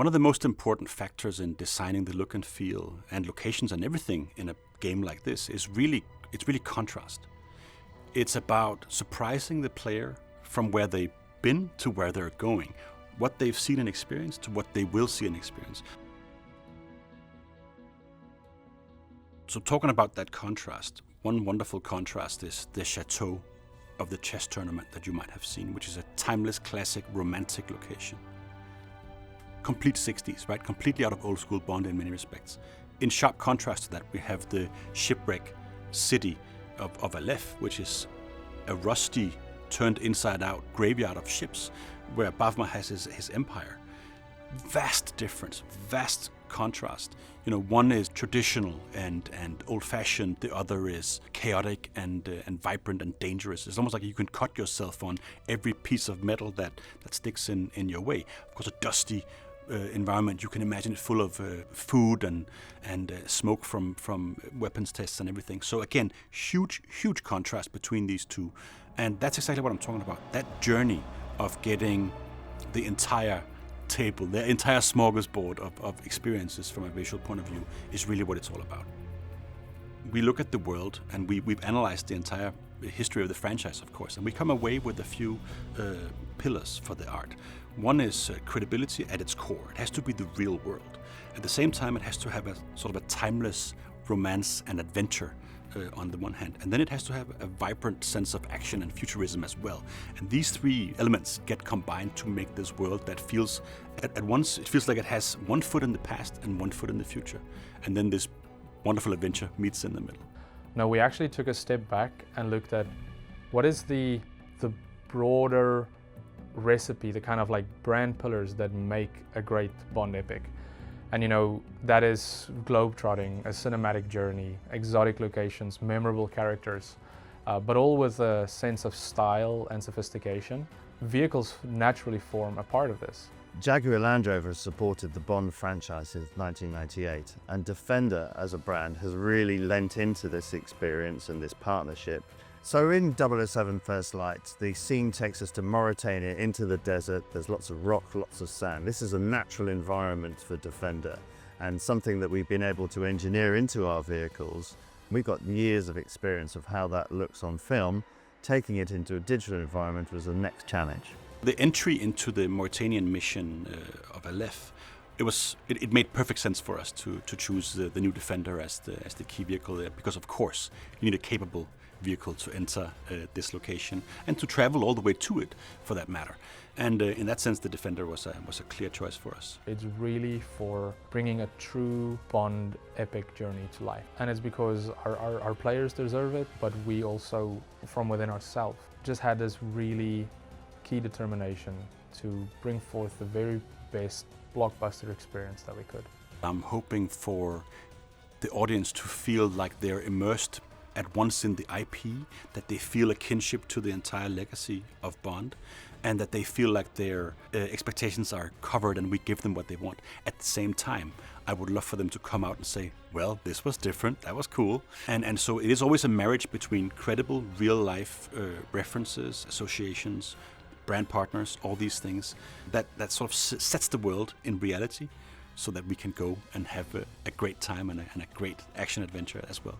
One of the most important factors in designing the look and feel and locations and everything in a game like this is really contrast. It's about surprising the player from where they've been to where they're going, what they've seen and experienced to what they will see and experience. So talking about that contrast, one wonderful contrast is the chateau of the chess tournament that you might have seen, which is a timeless, classic, romantic location. Complete 60s, right? Completely out of old school Bond in many respects. In sharp contrast to that, we have the shipwreck city of Aleph, which is a rusty, turned inside out graveyard of ships, where Bavma has his empire. Vast difference, vast contrast. You know, one is traditional and old-fashioned, the other is chaotic and vibrant and dangerous. It's almost like you can cut yourself on every piece of metal that sticks in your way. Of course, a dusty environment, you can imagine it full of food and smoke from weapons tests and everything. So again, huge contrast between these two. And that's exactly what I'm talking about. That journey of getting the entire table, the entire smorgasbord of experiences from a visual point of view is really what it's all about. We look at the world and we've analyzed the entire history of the franchise, of course, and we come away with a few pillars for the art. One is credibility at its core. It has to be the real world. At the same time, it has to have a sort of a timeless romance and adventure on the one hand, and then it has to have a vibrant sense of action and futurism as well. And these three elements get combined to make this world that feels, at once, it feels like it has one foot in the past and one foot in the future. And then this wonderful adventure meets in the middle. No, we actually took a step back and looked at what is the broader recipe, the kind of like brand pillars that make a great Bond epic. And you know, that is globetrotting, a cinematic journey, exotic locations, memorable characters, but all with a sense of style and sophistication. Vehicles naturally form a part of this. Jaguar Land Rover has supported the Bond franchise since 1998, and Defender as a brand has really lent into this experience and this partnership. So in 007 First Light, the scene takes us to Mauritania, into the desert. There's lots of rock, lots of sand. This is a natural environment for Defender, and something that we've been able to engineer into our vehicles. We've got years of experience of how that looks on film. Taking it into a digital environment was the next challenge. The entry into the Mauritanian mission of Aleph, it made perfect sense for us to choose the new Defender as the key vehicle there, because of course you need a capable vehicle to enter this location and to travel all the way to it, for that matter. And in that sense, the Defender was a clear choice for us. It's really for bringing a true Bond epic journey to life. And it's because our players deserve it, but we also, from within ourselves, just had this really key determination to bring forth the very best blockbuster experience that we could. I'm hoping for the audience to feel like they're immersed at once in the IP, that they feel a kinship to the entire legacy of Bond, and that they feel like their expectations are covered and we give them what they want. At the same time, I would love for them to come out and say, well, this was different, that was cool. And so it is always a marriage between credible, real-life references, associations, brand partners, all these things, that sort of sets the world in reality so that we can go and have a great time and a great action adventure as well.